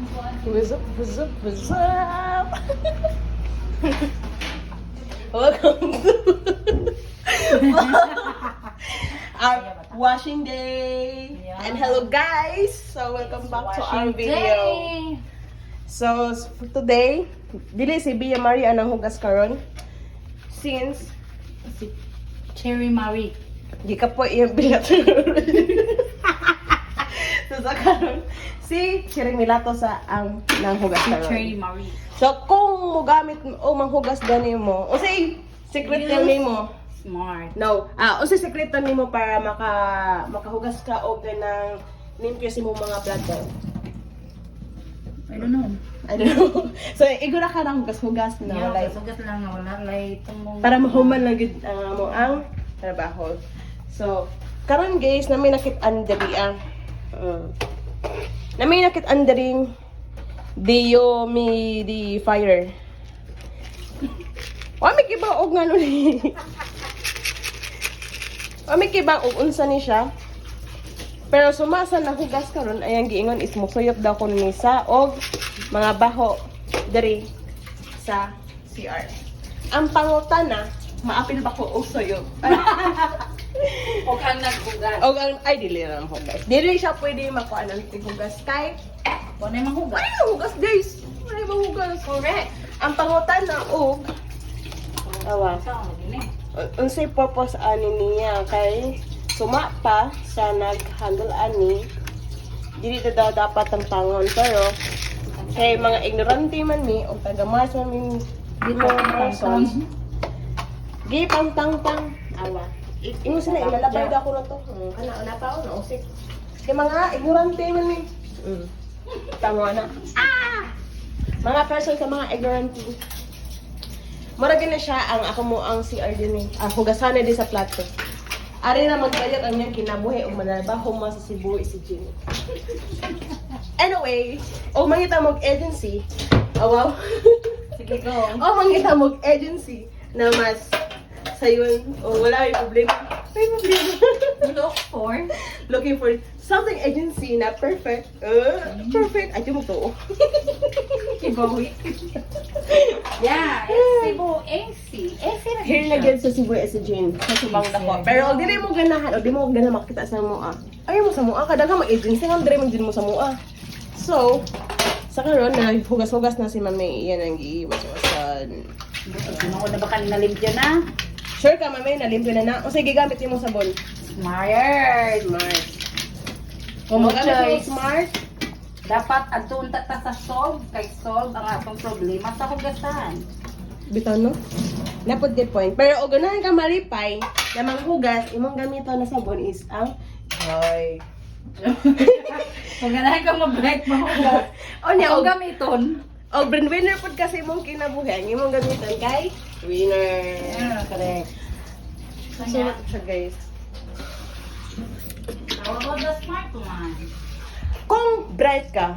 What's up, what's up, what's up? Welcome to our washing day. Yeah. And hello guys. So welcome back to our Washing video. day. So for today, dili si Bia Marie anang hugas karon. Since Si Cherry Marie. di ka po iyang bilat. So sa karon, si Cherry Milato sa ang nang hugas karon. Cherry Marie. So, kung mo gamit o manghugas gani mo, o say, secret yan nimo. Smart. No. O say, secret yan nimo para makahugas ka o ganang limpyo si mo mga plato. I don't know. I don't know. So, igura ka ng hugas-hugas na Yeah, like, sugat lang nga wala lay tumong. para mahuman lang gid mo ang trabaho. So, karon guys, nami nakit-an diri ang nami nakit-an diri Dio mi di fire. Wa mi kiba og ngano ni. Wa mi kiba og unsa ni siya. Pero sumasa na hugas karon ayang giingon is musuyop daw ko ni sa og mga baho diri sa CR. Ang pangutana, maapil ba ko og suyop? O kang naghugas. Og ang ay dili na mo guys. Dili siya pwede makuha ng hugas kay Wala mang hugas. ay hugas guys. Ay hugas. Correct. Ang pangutana og awa. Sa ano Unsay purpose ani niya kay suma pa sa nag-handle ani dili na daw dapat ang pangon pero kay mga ignorante man mi o taga-mars man mi dito persons gi pantang-tang awa imo sila ilalabay da ko na to kana pa na usik kay mga ignorante man mi tama na mga person sa mga ignorante mura gina siya ang ako mo ang CR din hugasan na din sa plato. Ari na magbayad ang niyang kinabuhi o manalbaho mo sa Cebu si Jimmy. Anyway, o mangita mong agency. Oh wow. Sige, go. O mangita mong agency na mas sayon o wala may problema. May problema. Look for. Looking for something agency na perfect. Perfect. Ay, mo to. Kibawi. Yeah, it's Cebu AC. AC na Here na gyud sa Cebu si Jane. Sa subang dako. Pero og dili mo ganahan o di mo gana makita sa mua. Ayaw mo sa mua kadaghan mag agency nga dire mo din mo sa mua. So, sa karon na hugas-hugas na si Mami, iyan ang giiwas-wasan. Ano na ba kanina limpyo na? Sure ka Mami, nalimpyo na na. O sige, gamit mo sabon. Smart. Smart. Kung Kung gamit mo choice, smart, dapat adun ta sa solve kay solve ang atong problema sa hugasan. bitaw no? Napod the point. Pero o ganahan ka malipay na manghugas, imong gamito na sabon is ang joy. Kung ganahan ka mag-break mo hugas. O niya, Ang o gamiton. O, brand winner po kasi mong kinabuhi. Ang imong gamitan kay winner. Yeah, correct. So, Kanya, siya guys. how about the smart one? Kung bright ka,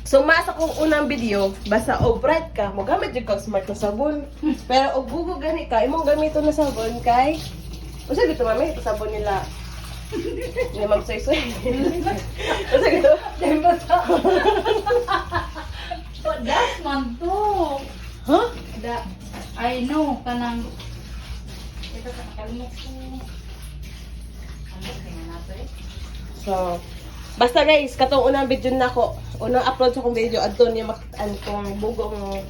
sumasa kong unang video, basta o bright ka, mo gamit yung kang smart na sabon. Pero o gugo gani ka, imong gamito na sabon kay, o sa gito mami, ito sabon nila. Hindi magsoy-soy. O sa gito? Oh, that's man too. Huh? I know, kanang ito sa kalimot ko. Ano kaya nato eh? So, basta guys, katong unang video na ako, unang upload sa kong video, adto niya makitaan kong bugong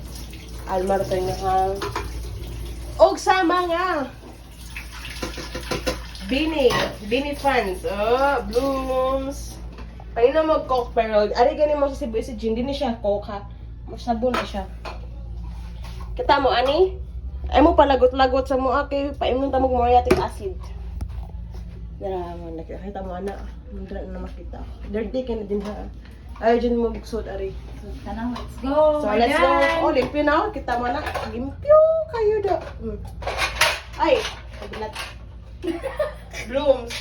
almar ko niya kang og sa mga Bini fans, blooms. Ay na mag-coke pero ari gani mo sa Cebu si Jin, di ni siya coke ha. Masabon na siya. Kita mo ani? Ay mo palagot-lagot sa mo kay paimnon ta mo muriatic acid. Dara mo nakita mo ana. Mundra na makita. Dirty ka na din ha. Ay dyan mo buksod ari. So, kanang let's go. So We're let's go. done. Oh, limpyo na. Kita mo na. Limpyo kayo da. Ay, kabilat. Blooms.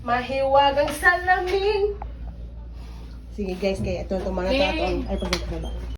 Mahiwagang salamin. Sige guys, kaya ito mga Okay. tato. Ay, pagkakaba.